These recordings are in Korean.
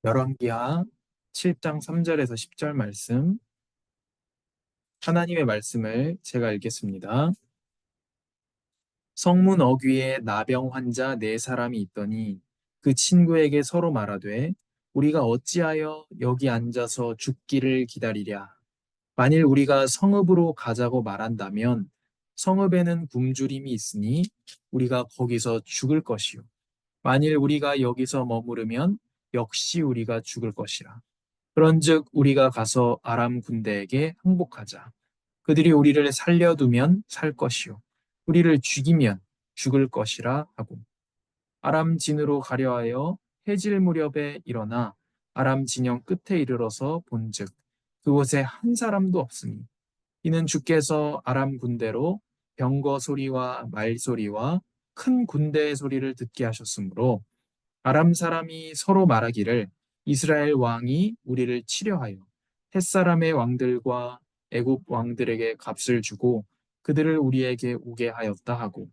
열왕기하 7장 3절에서 10절 말씀, 하나님의 말씀을 제가 읽겠습니다. 성문 어귀에 나병 환자 네 사람이 있더니 그 친구에게 서로 말하되 우리가 어찌하여 여기 앉아서 죽기를 기다리랴. 만일 우리가 성읍으로 가자고 말한다면 성읍에는 굶주림이 있으니 우리가 거기서 죽을 것이요. 만일 우리가 여기서 머무르면 역시 우리가 죽을 것이라. 그런즉 우리가 가서 아람 군대에게 항복하자. 그들이 우리를 살려두면 살 것이요 우리를 죽이면 죽을 것이라 하고 아람 진으로 가려 하여 해질 무렵에 일어나 아람 진영 끝에 이르러서 본즉 그곳에 한 사람도 없으니 이는 주께서 아람 군대로 병거 소리와 말 소리와 큰 군대의 소리를 듣게 하셨으므로 아람 사람이 서로 말하기를 이스라엘 왕이 우리를 치려하여 햇사람의 왕들과 애굽 왕들에게 값을 주고 그들을 우리에게 오게 하였다 하고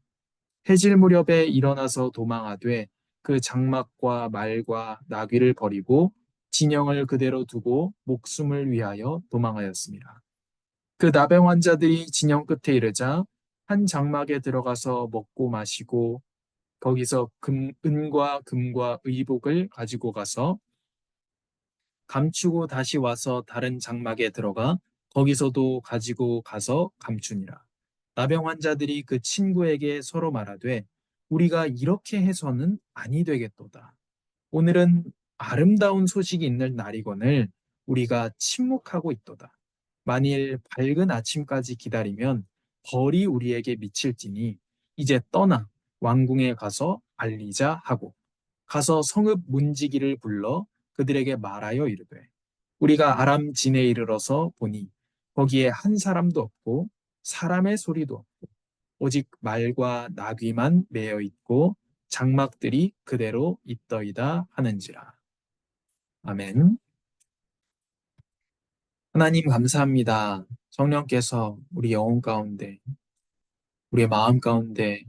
해질 무렵에 일어나서 도망하되 그 장막과 말과 나귀를 버리고 진영을 그대로 두고 목숨을 위하여 도망하였습니다. 그 나병 환자들이 진영 끝에 이르자 한 장막에 들어가서 먹고 마시고 거기서 은과 금과 의복을 가지고 가서 감추고 다시 와서 다른 장막에 들어가 거기서도 가지고 가서 감추니라. 나병 환자들이 그 친구에게 서로 말하되 우리가 이렇게 해서는 아니 되겠도다. 오늘은 아름다운 소식이 있는 날이거늘 우리가 침묵하고 있도다. 만일 밝은 아침까지 기다리면 벌이 우리에게 미칠지니 이제 떠나 왕궁에 가서 알리자 하고 가서 성읍 문지기를 불러 그들에게 말하여 이르되 우리가 아람 진에 이르러서 보니 거기에 한 사람도 없고 사람의 소리도 없고 오직 말과 나귀만 매여 있고 장막들이 그대로 있더이다 하는지라. 아멘. 하나님 감사합니다. 성령께서 우리 영혼 가운데, 우리의 마음 가운데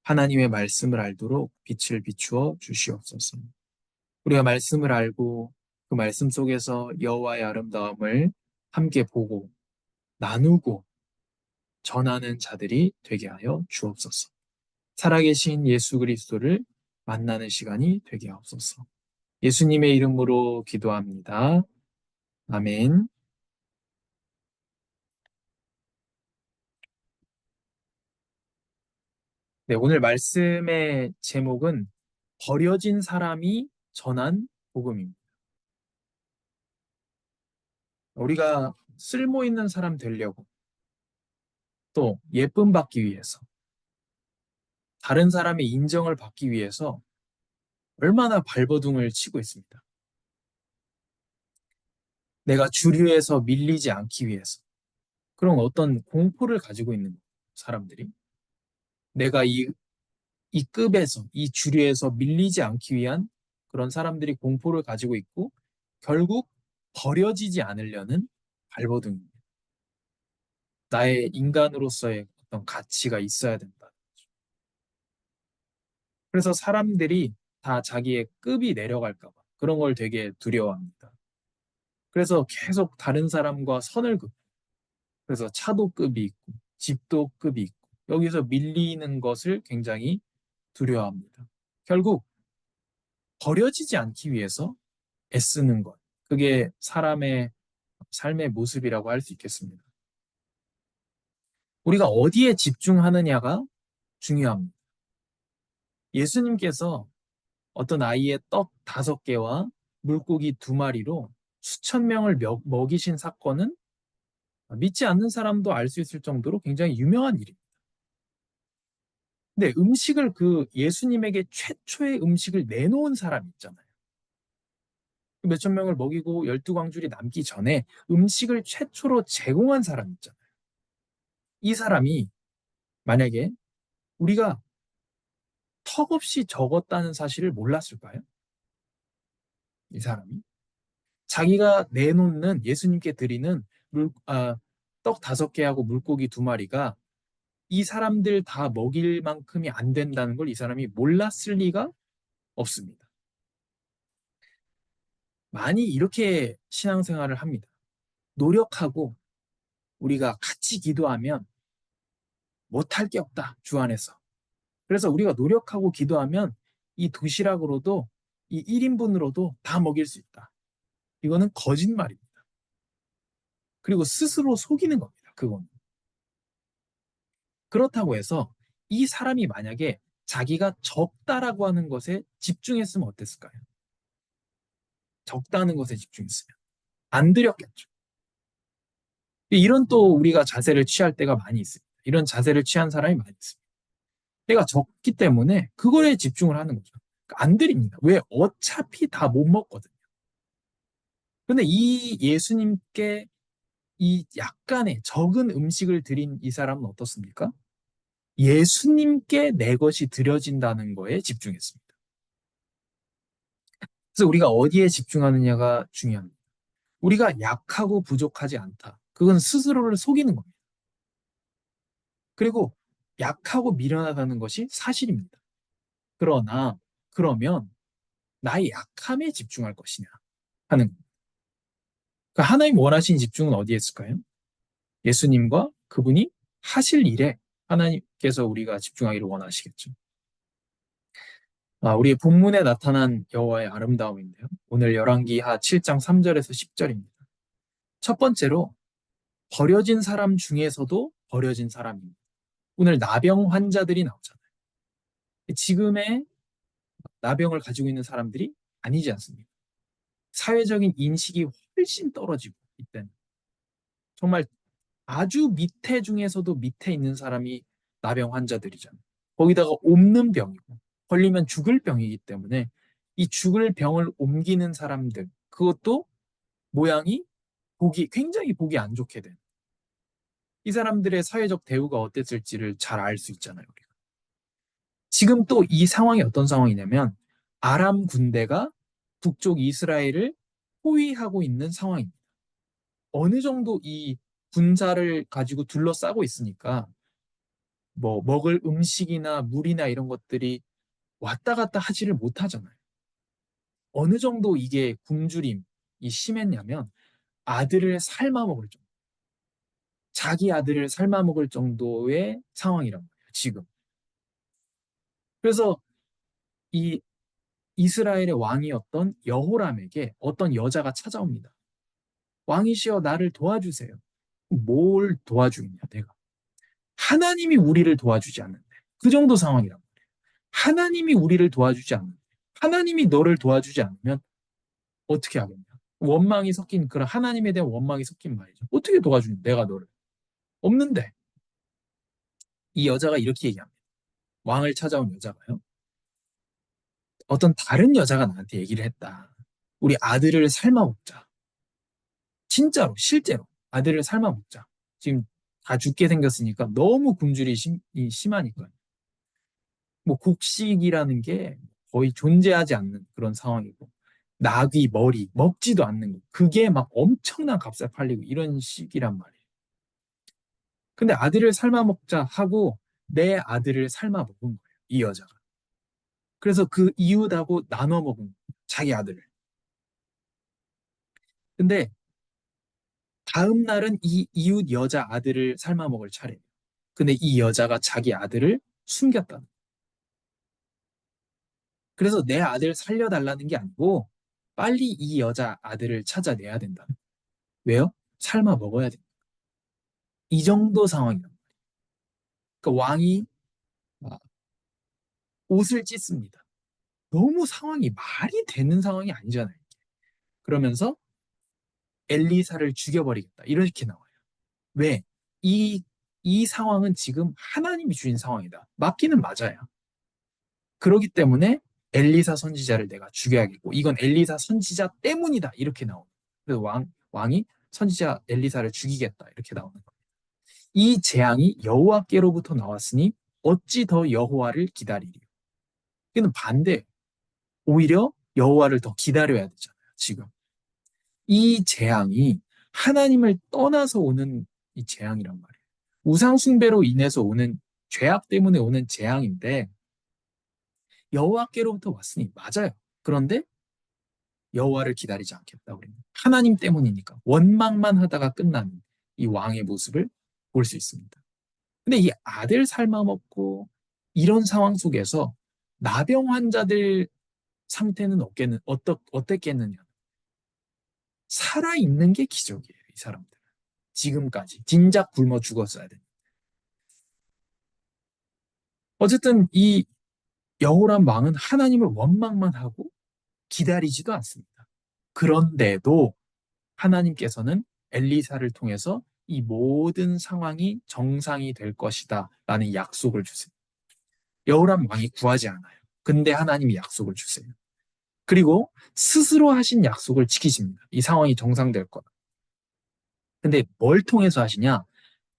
하나님의 말씀을 알도록 빛을 비추어 주시옵소서. 우리가 말씀을 알고 그 말씀 속에서 여호와의 아름다움을 함께 보고 나누고 전하는 자들이 되게 하여 주옵소서. 살아계신 예수 그리스도를 만나는 시간이 되게 하옵소서. 예수님의 이름으로 기도합니다. 아멘. 네, 오늘 말씀의 제목은 버려진 사람이 전한 복음입니다. 우리가 쓸모 있는 사람 되려고 또 예쁨 받기 위해서 다른 사람의 인정을 받기 위해서 얼마나 발버둥을 치고 있습니다. 내가 주류에서 밀리지 않기 위해서 그런 어떤 공포를 가지고 있는 사람들이 내가 이 급에서 이 주류에서 밀리지 않기 위한 그런 사람들이 공포를 가지고 있고 결국 버려지지 않으려는 발버둥입니다. 나의 인간으로서의 어떤 가치가 있어야 된다. 그래서 사람들이 다 자기의 급이 내려갈까 봐 그런 걸 되게 두려워합니다. 그래서 계속 다른 사람과 선을 긋고 그래서 차도 급이 있고 집도 급이 있고 여기서 밀리는 것을 굉장히 두려워합니다. 결국 버려지지 않기 위해서 애쓰는 것. 그게 사람의 삶의 모습이라고 할 수 있겠습니다. 우리가 어디에 집중하느냐가 중요합니다. 예수님께서 어떤 아이의 떡 5개와 물고기 2마리로 수천 명을 먹이신 사건은 믿지 않는 사람도 알 수 있을 정도로 굉장히 유명한 일입니다. 근데 음식을 그 예수님에게 최초의 음식을 내놓은 사람 있잖아요. 몇천 명을 먹이고 12광줄이 남기 전에 음식을 최초로 제공한 사람 있잖아요. 이 사람이 만약에 우리가 턱없이 적었다는 사실을 몰랐을까요? 이 사람이. 자기가 내놓는 예수님께 드리는 떡 5개하고 물고기 2마리가 이 사람들 다 먹일 만큼이 안 된다는 걸 이 사람이 몰랐을 리가 없습니다. 많이 이렇게 신앙생활을 합니다. 노력하고 우리가 같이 기도하면 못할 게 없다, 주 안에서. 그래서 우리가 노력하고 기도하면 이 도시락으로도 이 1인분으로도 다 먹일 수 있다. 이거는 거짓말입니다. 그리고 스스로 속이는 겁니다. 그건. 그렇다고 해서 이 사람이 만약에 자기가 적다라고 하는 것에 집중했으면 어땠을까요? 적다는 것에 집중했으면 안 드렸겠죠. 이런 또 우리가 자세를 취할 때가 많이 있습니다. 이런 자세를 취한 사람이 많이 있습니다. 내가 적기 때문에 그거에 집중을 하는 거죠. 그러니까 안 드립니다. 왜? 어차피 다 못 먹거든요. 근데 이 예수님께 이 약간의 적은 음식을 드린 이 사람은 어떻습니까? 예수님께 내 것이 드려진다는 거에 집중했습니다. 그래서 우리가 어디에 집중하느냐가 중요합니다. 우리가 약하고 부족하지 않다. 그건 스스로를 속이는 겁니다. 그리고 약하고 미련하다는 것이 사실입니다. 그러나 그러면 나의 약함에 집중할 것이냐 하는 겁니다. 그러니까 하나님 원하신 집중은 어디에 있을까요? 예수님과 그분이 하실 일에 하나님께서 우리가 집중하기를 원하시겠죠. 우리의 본문에 나타난 여호와의 아름다움인데요. 오늘 열왕기하 7장 3절에서 10절입니다. 첫 번째로 버려진 사람 중에서도 버려진 사람입니다. 오늘 나병 환자들이 나오잖아요. 지금의 나병을 가지고 있는 사람들이 아니지 않습니까? 사회적인 인식이 훨씬 떨어지고 이때는 정말 아주 밑에 중에서도 밑에 있는 사람이 나병 환자들이잖아요. 거기다가 옮는 병이고 걸리면 죽을 병이기 때문에 이 죽을 병을 옮기는 사람들 그것도 모양이 굉장히 보기 안 좋게 된 이 사람들의 사회적 대우가 어땠을지를 잘 알 수 있잖아요. 우리가. 지금 또 이 상황이 어떤 상황이냐면 아람 군대가 북쪽 이스라엘을 포위하고 있는 상황입니다. 어느 정도 이 군사를 가지고 둘러싸고 있으니까 뭐 먹을 음식이나 물이나 이런 것들이 왔다 갔다 하지를 못하잖아요. 어느 정도 이게 굶주림이 심했냐면 아들을 삶아 먹을 정도, 자기 아들을 삶아 먹을 정도의 상황이란 말이에요, 지금. 그래서 이 이스라엘의 왕이었던 여호람에게 어떤 여자가 찾아옵니다. 왕이시여 나를 도와주세요. 뭘 도와주겠냐, 내가. 하나님이 우리를 도와주지 않는데. 그 정도 상황이란 말이에요. 하나님이 우리를 도와주지 않는데. 하나님이 너를 도와주지 않으면 어떻게 하겠냐. 원망이 섞인 그런 하나님에 대한 원망이 섞인 말이죠. 어떻게 도와주냐, 내가 너를. 없는데. 이 여자가 이렇게 얘기합니다. 왕을 찾아온 여자가요. 어떤 다른 여자가 나한테 얘기를 했다. 우리 아들을 삶아 먹자. 진짜로, 실제로 아들을 삶아 먹자. 지금 다 죽게 생겼으니까 너무 굶주림이 심하니까. 뭐 곡식이라는 게 거의 존재하지 않는 그런 상황이고 나귀 머리 먹지도 않는 거. 그게 막 엄청난 값에 팔리고 이런 시기란 말이에요. 근데 아들을 삶아 먹자 하고 내 아들을 삶아 먹은 거예요. 이 여자가. 그래서 그 이웃하고 나눠 먹은 거예요. 자기 아들을. 근데 다음 날은 이 이웃 여자 아들을 삶아 먹을 차례예요. 근데 이 여자가 자기 아들을 숨겼다. 그래서 내 아들 살려달라는 게 아니고 빨리 이 여자 아들을 찾아내야 된다. 왜요? 삶아 먹어야 돼. 이 정도 상황이란 말이에요. 그러니까 왕이 옷을 찢습니다. 너무 상황이 말이 되는 상황이 아니잖아요. 그러면서 엘리사를 죽여버리겠다. 이렇게 나와요. 왜? 이, 이 상황은 지금 하나님이 주신 상황이다. 맞기는 맞아요. 그렇기 때문에 엘리사 선지자를 내가 죽여야겠고 이건 엘리사 선지자 때문이다. 이렇게 나옵니다. 그래서 왕이 선지자 엘리사를 죽이겠다. 이렇게 나오는 거예요. 이 재앙이 여호와께로부터 나왔으니 어찌 더 여호와를 기다리리요. 이는 반대. 오히려 여호와를 더 기다려야 되잖아요. 지금. 이 재앙이 하나님을 떠나서 오는 이 재앙이란 말이에요. 우상숭배로 인해서 오는 죄악 때문에 오는 재앙인데 여호와께로부터 왔으니 맞아요. 그런데 여호와를 기다리지 않겠다. 우리는 하나님 때문이니까 원망만 하다가 끝나는 이 왕의 모습을 볼 수 있습니다. 근데 이 아들 삶아먹고 이런 상황 속에서 나병 환자들 상태는 어땠겠느냐? 살아있는 게 기적이에요, 이 사람들. 지금까지. 진작 굶어 죽었어야 돼. 어쨌든 이 여호람 왕은 하나님을 원망만 하고 기다리지도 않습니다. 그런데도 하나님께서는 엘리사를 통해서 이 모든 상황이 정상이 될 것이다 라는 약속을 주세요. 여호람 왕이 구하지 않아요. 근데 하나님이 약속을 주세요. 그리고 스스로 하신 약속을 지키십니다. 이 상황이 정상될 거다. 근데 뭘 통해서 하시냐?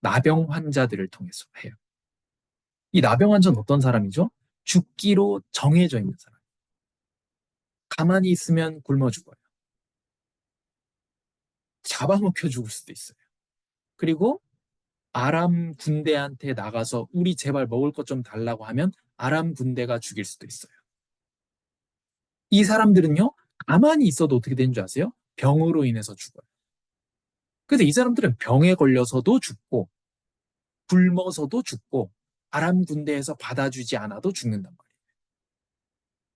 나병 환자들을 통해서 해요. 이 나병 환자는 어떤 사람이죠? 죽기로 정해져 있는 사람. 가만히 있으면 굶어 죽어요. 잡아먹혀 죽을 수도 있어요. 그리고 아람 군대한테 나가서 우리 제발 먹을 것 좀 달라고 하면 아람 군대가 죽일 수도 있어요. 이 사람들은요, 가만히 있어도 어떻게 되는 줄 아세요? 병으로 인해서 죽어요. 그래서 이 사람들은 병에 걸려서도 죽고, 굶어서도 죽고, 아람 군대에서 받아주지 않아도 죽는단 말이에요.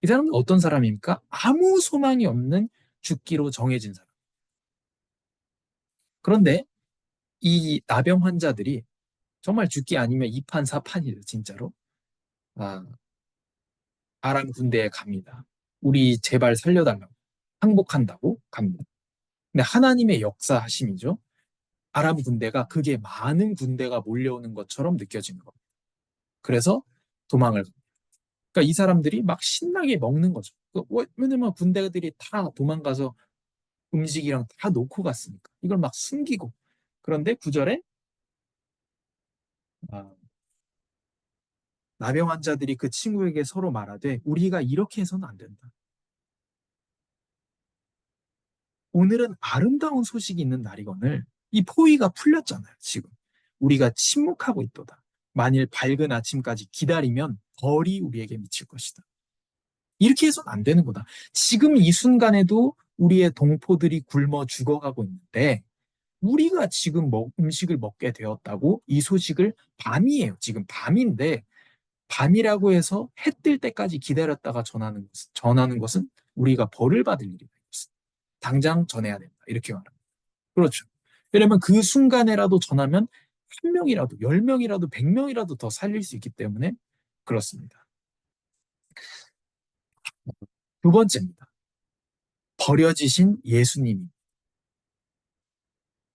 이 사람은 어떤 사람입니까? 아무 소망이 없는 죽기로 정해진 사람. 그런데 이 나병 환자들이 정말 죽기 아니면 이판사판이에요, 진짜로. 아, 아람 군대에 갑니다. 우리 제발 살려달라고. 항복한다고 갑니다. 근데 하나님의 역사하심이죠. 아람 군대가 그게 많은 군대가 몰려오는 것처럼 느껴지는 겁니다. 그래서 도망을 갑니다. 그러니까 이 사람들이 막 신나게 먹는 거죠. 왜냐면 군대들이 다 도망가서 음식이랑 다 놓고 갔으니까. 이걸 막 숨기고. 그런데 구절에 아, 나병 환자들이 그 친구에게 서로 말하되 우리가 이렇게 해서는 안 된다. 오늘은 아름다운 소식이 있는 날이거늘 이 포위가 풀렸잖아요, 지금. 우리가 침묵하고 있도다. 만일 밝은 아침까지 기다리면 벌이 우리에게 미칠 것이다. 이렇게 해서는 안 되는 거다. 지금 이 순간에도 우리의 동포들이 굶어 죽어가고 있는데 우리가 지금 음식을 먹게 되었다고 이 소식을 밤이에요. 지금 밤인데 밤이라고 해서 해 뜰 때까지 기다렸다가 전하는 것은 우리가 벌을 받을 일이다. 당장 전해야 된다. 이렇게 말합니다. 그렇죠. 왜냐면 그 순간에라도 전하면 한 명이라도, 10명이라도, 100명이라도 더 살릴 수 있기 때문에 그렇습니다. 두 번째입니다. 버려지신 예수님이.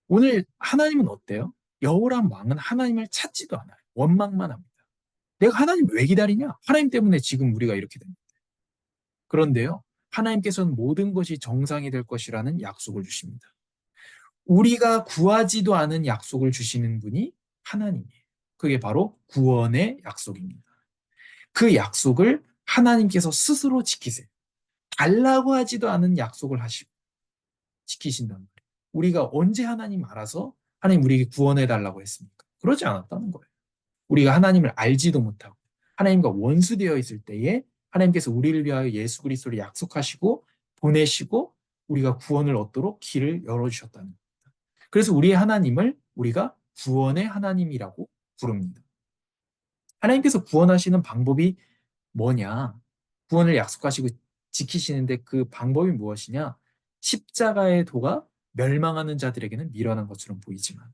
오늘 하나님은 어때요? 여호람 왕은 하나님을 찾지도 않아요. 원망만 합니다. 내가 하나님 왜 기다리냐? 하나님 때문에 지금 우리가 이렇게 됩니다. 그런데요, 하나님께서는 모든 것이 정상이 될 것이라는 약속을 주십니다. 우리가 구하지도 않은 약속을 주시는 분이 하나님이에요. 그게 바로 구원의 약속입니다. 그 약속을 하나님께서 스스로 지키세요. 달라고 하지도 않은 약속을 하시고 지키신단 말이에요. 우리가 언제 하나님 알아서 하나님 우리에게 구원해 달라고 했습니까? 그러지 않았다는 거예요. 우리가 하나님을 알지도 못하고 하나님과 원수되어 있을 때에 하나님께서 우리를 위하여 예수 그리스도를 약속하시고 보내시고 우리가 구원을 얻도록 길을 열어주셨다는 거예요. 그래서 우리의 하나님을 우리가 구원의 하나님이라고 부릅니다. 하나님께서 구원하시는 방법이 뭐냐? 구원을 약속하시고 지키시는데 그 방법이 무엇이냐? 십자가의 도가 멸망하는 자들에게는 미련한 것처럼 보이지만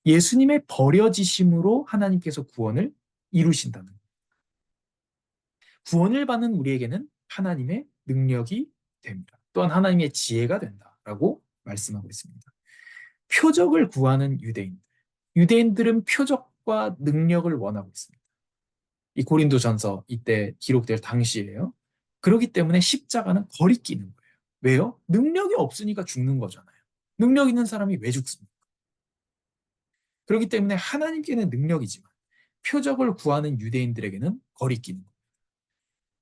예수님의 버려지심으로 하나님께서 구원을 이루신다는 거예요. 구원을 받는 우리에게는 하나님의 능력이 됩니다. 또한 하나님의 지혜가 된다라고 말씀하고 있습니다. 표적을 구하는 유대인들. 유대인들은 표적과 능력을 원하고 있습니다. 이 고린도전서 이때 기록될 당시예요. 그렇기 때문에 십자가는 거리끼는 거예요. 왜요? 능력이 없으니까 죽는 거잖아요. 능력 있는 사람이 왜 죽습니까? 그렇기 때문에 하나님께는 능력이지만 표적을 구하는 유대인들에게는 거리끼는 거예요.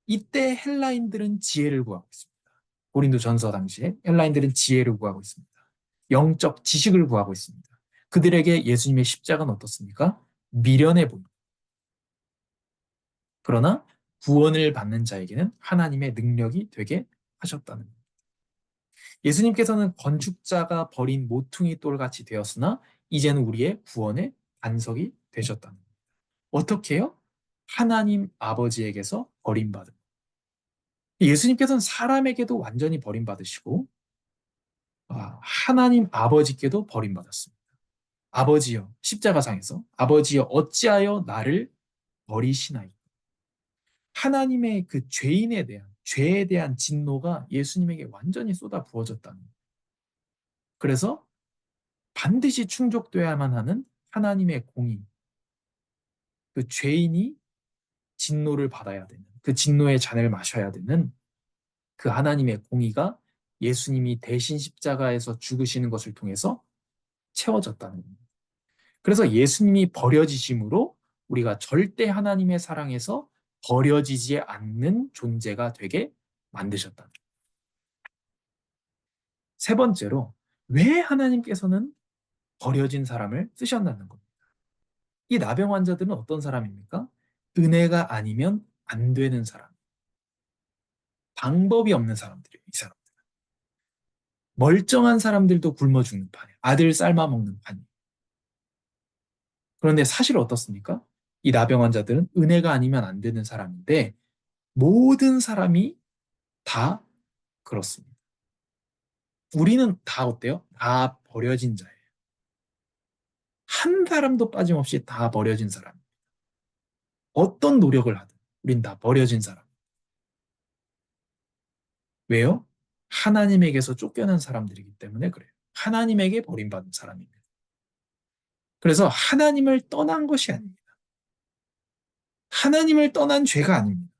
이때 헬라인들은 지혜를 구하고 있습니다. 고린도전서 당시에 헬라인들은 지혜를 구하고 있습니다. 영적 지식을 구하고 있습니다. 그들에게 예수님의 십자가는 어떻습니까? 미련해 보입니다. 그러나 구원을 받는 자에게는 하나님의 능력이 되게 하셨다는 겁니다. 예수님께서는 건축자가 버린 모퉁이 돌같이 되었으나 이제는 우리의 구원의 반석이 되셨다는 거예요. 어떻게 해요? 하나님 아버지에게서 버림받은. 예수님께서는 사람에게도 완전히 버림받으시고 하나님 아버지께도 버림받았습니다. 아버지여, 십자가상에서 아버지여 어찌하여 나를 버리시나이까. 하나님의 그 죄에 대한 진노가 예수님에게 완전히 쏟아 부어졌다는 거예요. 그래서 반드시 충족돼야만 하는 하나님의 공의, 그 죄인이 진노를 받아야 되는, 그 진노의 잔을 마셔야 되는 그 하나님의 공의가 예수님이 대신 십자가에서 죽으시는 것을 통해서 채워졌다는 겁니다. 그래서 예수님이 버려지심으로 우리가 절대 하나님의 사랑에서 버려지지 않는 존재가 되게 만드셨다. 세 번째로, 왜 하나님께서는 버려진 사람을 쓰셨다는 겁니다. 이 나병 환자들은 어떤 사람입니까? 은혜가 아니면 안 되는 사람. 방법이 없는 사람들이에요, 이 사람. 멀쩡한 사람들도 굶어 죽는 판이에요. 아들 삶아 먹는 판이에요. 그런데 사실 어떻습니까? 이 나병 환자들은 은혜가 아니면 안 되는 사람인데 모든 사람이 다 그렇습니다. 우리는 다 어때요? 다 버려진 자예요. 한 사람도 빠짐없이 다 버려진 사람. 어떤 노력을 하든 우린 다 버려진 사람. 왜요? 하나님에게서 쫓겨난 사람들이기 때문에 그래요. 하나님에게 버림받은 사람입니다. 그래서 하나님을 떠난 것이 아닙니다. 하나님을 떠난 죄가 아닙니다.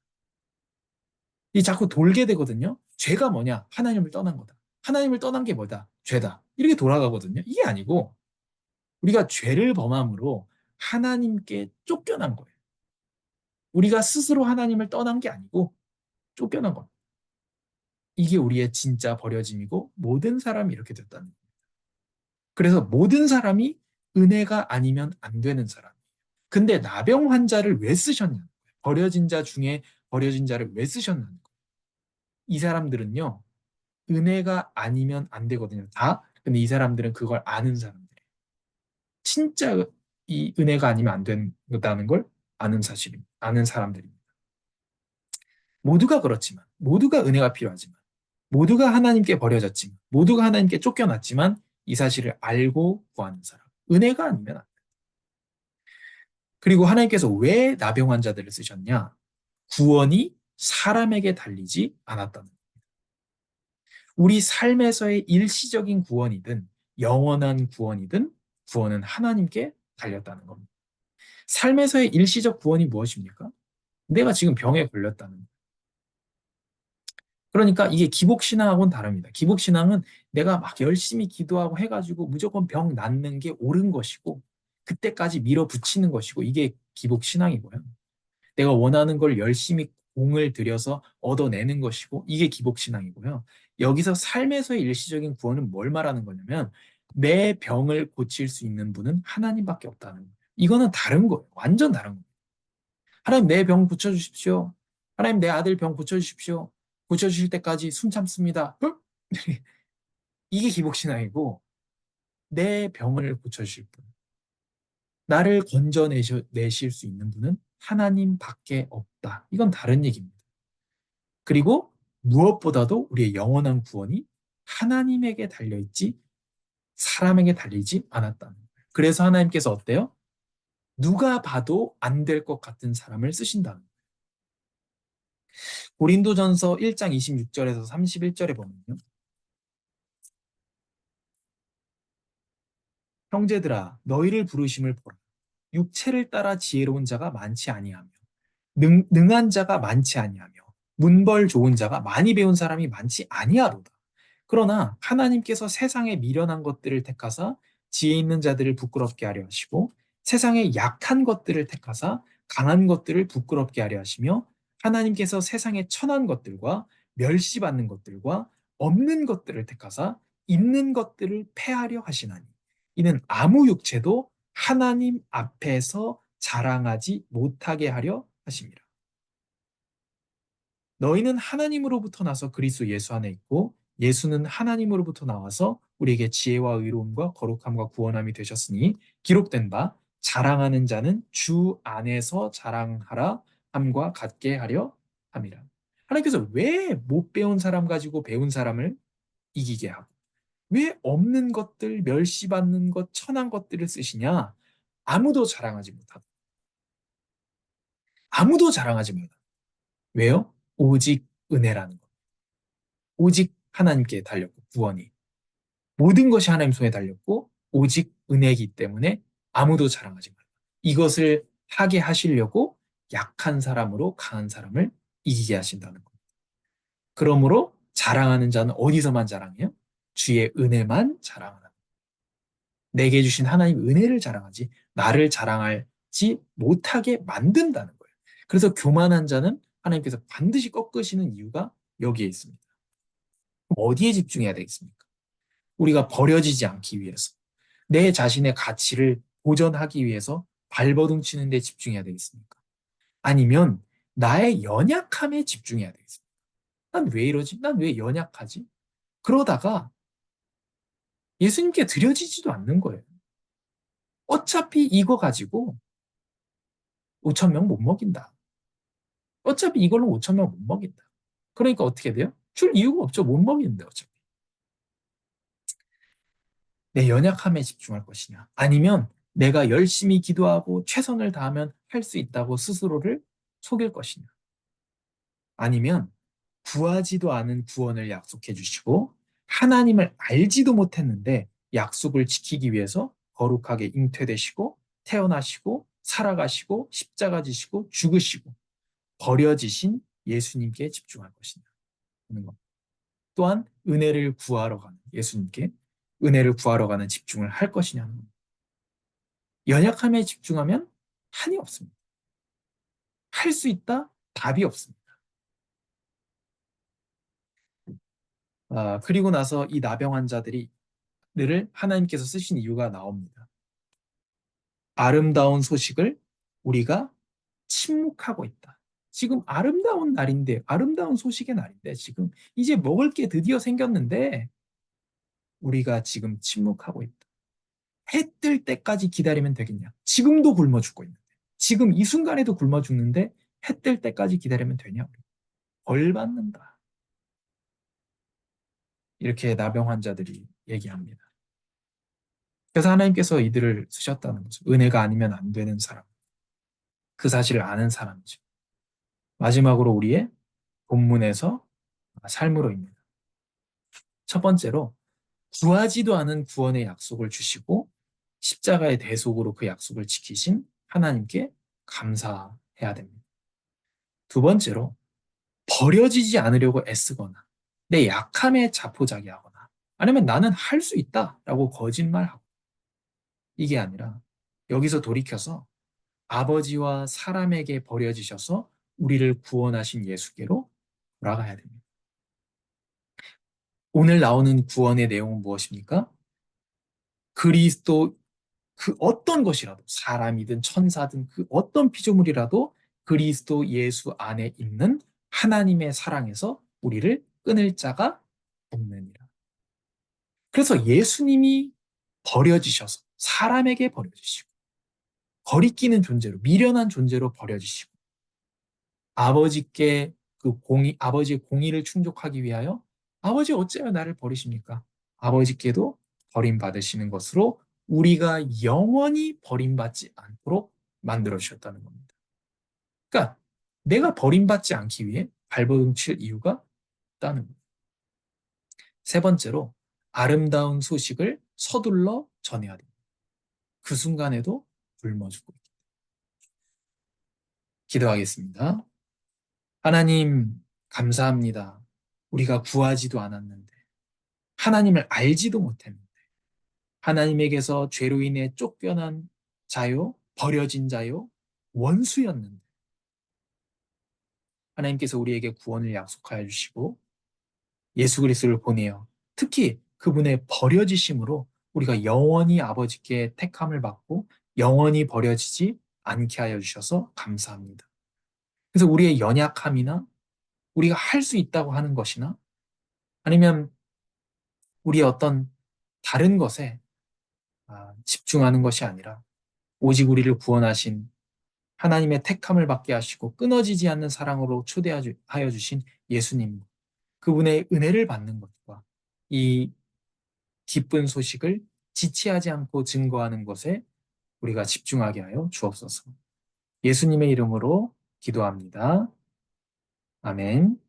이 자꾸 돌게 되거든요. 죄가 뭐냐? 하나님을 떠난 거다. 하나님을 떠난 게 뭐다? 죄다. 이렇게 돌아가거든요. 이게 아니고 우리가 죄를 범함으로 하나님께 쫓겨난 거예요. 우리가 스스로 하나님을 떠난 게 아니고 쫓겨난 겁니다. 이게 우리의 진짜 버려짐이고 모든 사람이 이렇게 됐다는 거예요. 그래서 모든 사람이 은혜가 아니면 안 되는 사람. 근데 나병 환자를 왜 쓰셨냐? 버려진 자 중에 버려진 자를 왜 쓰셨냐는 거예요. 이 사람들은요, 은혜가 아니면 안 되거든요. 다. 근데 이 사람들은 그걸 아는 사람들이에요. 진짜 이 은혜가 아니면 안 된다는 걸 아는 사실입니다. 아는 사람들입니다. 모두가 그렇지만, 모두가 은혜가 필요하지만, 모두가 하나님께 버려졌지만, 모두가 하나님께 쫓겨났지만, 이 사실을 알고 구하는 사람. 은혜가 아니면 안 돼. 그리고 하나님께서 왜 나병 환자들을 쓰셨냐? 구원이 사람에게 달리지 않았다는 거예요. 우리 삶에서의 일시적인 구원이든 영원한 구원이든 구원은 하나님께 달렸다는 겁니다. 삶에서의 일시적 구원이 무엇입니까? 내가 지금 병에 걸렸다는 거예요. 그러니까 이게 기복신앙하고는 다릅니다. 기복신앙은 내가 막 열심히 기도하고 해가지고 무조건 병 낫는 게 옳은 것이고 그때까지 밀어붙이는 것이고 이게 기복신앙이고요. 내가 원하는 걸 열심히 공을 들여서 얻어내는 것이고 이게 기복신앙이고요. 여기서 삶에서의 일시적인 구원은 뭘 말하는 거냐면 내 병을 고칠 수 있는 분은 하나님밖에 없다는 거예요. 이거는 다른 거예요. 완전 다른 거예요. 하나님 내 병 고쳐주십시오. 하나님 내 아들 병 고쳐주십시오. 고쳐주실 때까지 숨 참습니다. 이게 기복신앙이고 내 병을 고쳐주실 분, 나를 건져내실 수 있는 분은 하나님밖에 없다. 이건 다른 얘기입니다. 그리고 무엇보다도 우리의 영원한 구원이 하나님에게 달려있지 사람에게 달리지 않았다는 거예요. 그래서 하나님께서 어때요? 누가 봐도 안 될 것 같은 사람을 쓰신다는 거예요. 고린도전서 1장 26절에서 31절에 보면요. 형제들아 너희를 부르심을 보라. 육체를 따라 지혜로운 자가 많지 아니하며 능한 자가 많지 아니하며 문벌 좋은 자가 많이 배운 사람이 많지 아니하로다. 그러나 하나님께서 세상에 미련한 것들을 택하사 지혜 있는 자들을 부끄럽게 하려 하시고 세상에 약한 것들을 택하사 강한 것들을 부끄럽게 하려 하시며 하나님께서 세상에 천한 것들과 멸시받는 것들과 없는 것들을 택하사 있는 것들을 패하려 하시나니 이는 아무 육체도 하나님 앞에서 자랑하지 못하게 하려 하심이라. 너희는 하나님으로부터 나서 그리스도 예수 안에 있고 예수는 하나님으로부터 나와서 우리에게 지혜와 의로움과 거룩함과 구원함이 되셨으니 기록된 바 자랑하는 자는 주 안에서 자랑하라 함과 같게 하려 함이라. 하나님께서 왜 못 배운 사람 가지고 배운 사람을 이기게 하고 왜 없는 것들, 멸시받는 것, 천한 것들을 쓰시냐? 아무도 자랑하지 못하고 아무도 자랑하지 말라. 왜요? 오직 은혜라는 것. 오직 하나님께 달렸고 구원이. 모든 것이 하나님 손에 달렸고 오직 은혜이기 때문에 아무도 자랑하지 말라. 이것을 하게 하시려고 약한 사람으로 강한 사람을 이기게 하신다는 것. 그러므로 자랑하는 자는 어디서만 자랑해요? 주의 은혜만 자랑하라. 내게 주신 하나님 은혜를 자랑하지 나를 자랑하지 못하게 만든다는 거예요. 그래서 교만한 자는 하나님께서 반드시 꺾으시는 이유가 여기에 있습니다. 어디에 집중해야 되겠습니까? 우리가 버려지지 않기 위해서, 내 자신의 가치를 보존하기 위해서 발버둥 치는 데 집중해야 되겠습니까? 아니면 나의 연약함에 집중해야 되겠습니까? 난 왜 이러지? 난 왜 연약하지? 그러다가 예수님께 드려지지도 않는 거예요. 어차피 이거 가지고 5천 명 못 먹인다. 어차피 이걸로 5천 명 못 먹인다. 그러니까 어떻게 돼요? 줄 이유가 없죠. 못 먹이는데 어차피. 내 연약함에 집중할 것이냐. 아니면 내가 열심히 기도하고 최선을 다하면 할 수 있다고 스스로를 속일 것이냐. 아니면 구하지도 않은 구원을 약속해 주시고 하나님을 알지도 못했는데 약속을 지키기 위해서 거룩하게 잉태되시고 태어나시고 살아가시고 십자가 지시고 죽으시고 버려지신 예수님께 집중할 것이냐 하는 것. 또한 은혜를 구하러 가는 예수님께 은혜를 구하러 가는 집중을 할 것이냐는 것. 연약함에 집중하면 한이 없습니다. 할 수 있다? 답이 없습니다. 그리고 나서 이 나병 환자들이 를 하나님께서 쓰신 이유가 나옵니다. 아름다운 소식을 우리가 침묵하고 있다. 지금 아름다운 날인데, 아름다운 소식의 날인데, 지금 이제 먹을 게 드디어 생겼는데, 우리가 지금 침묵하고 있다. 해 뜰 때까지 기다리면 되겠냐? 지금도 굶어 죽고 있는데, 지금 이 순간에도 굶어 죽는데, 해 뜰 때까지 기다리면 되냐? 벌 받는다. 이렇게 나병 환자들이 얘기합니다. 그래서 하나님께서 이들을 쓰셨다는 거죠. 은혜가 아니면 안 되는 사람. 그 사실을 아는 사람이죠. 마지막으로 우리의 본문에서 삶으로입니다. 첫 번째로 구하지도 않은 구원의 약속을 주시고 십자가의 대속으로 그 약속을 지키신 하나님께 감사해야 됩니다. 두 번째로 버려지지 않으려고 애쓰거나 내 약함에 자포자기하거나 아니면 나는 할 수 있다라고 거짓말하고 이게 아니라 여기서 돌이켜서 아버지와 사람에게 버려지셔서 우리를 구원하신 예수께로 돌아가야 됩니다. 오늘 나오는 구원의 내용은 무엇입니까? 그리스도 그 어떤 것이라도 사람이든 천사든 그 어떤 피조물이라도 그리스도 예수 안에 있는 하나님의 사랑에서 우리를 끊을 자가 없느니라. 그래서 예수님이 버려지셔서 사람에게 버려지시고 거리끼는 존재로 미련한 존재로 버려지시고 아버지께 아버지의 공의를 충족하기 위하여 아버지 어찌하여 나를 버리십니까? 아버지께도 버림받으시는 것으로 우리가 영원히 버림받지 않도록 만들어 주셨다는 겁니다. 그러니까 내가 버림받지 않기 위해 발버둥 칠 이유가 없다는 겁니다. 세 번째로 아름다운 소식을 서둘러 전해야 됩니다. 그 순간에도 굶어 죽고 있다. 기도하겠습니다. 하나님, 감사합니다. 우리가 구하지도 않았는데, 하나님을 알지도 못했는데, 하나님에게서 죄로 인해 쫓겨난 자요, 버려진 자요, 원수였는데, 하나님께서 우리에게 구원을 약속하여 주시고, 예수 그리스도를 보내어 특히 그분의 버려지심으로 우리가 영원히 아버지께 택함을 받고 영원히 버려지지 않게 하여 주셔서 감사합니다. 그래서 우리의 연약함이나 우리가 할 수 있다고 하는 것이나 아니면 우리의 어떤 다른 것에 집중하는 것이 아니라 오직 우리를 구원하신 하나님의 택함을 받게 하시고 끊어지지 않는 사랑으로 초대하여 주신 예수님, 그분의 은혜를 받는 것과 이 기쁜 소식을 지체하지 않고 증거하는 것에 우리가 집중하게 하여 주옵소서. 예수님의 이름으로 기도합니다. 아멘.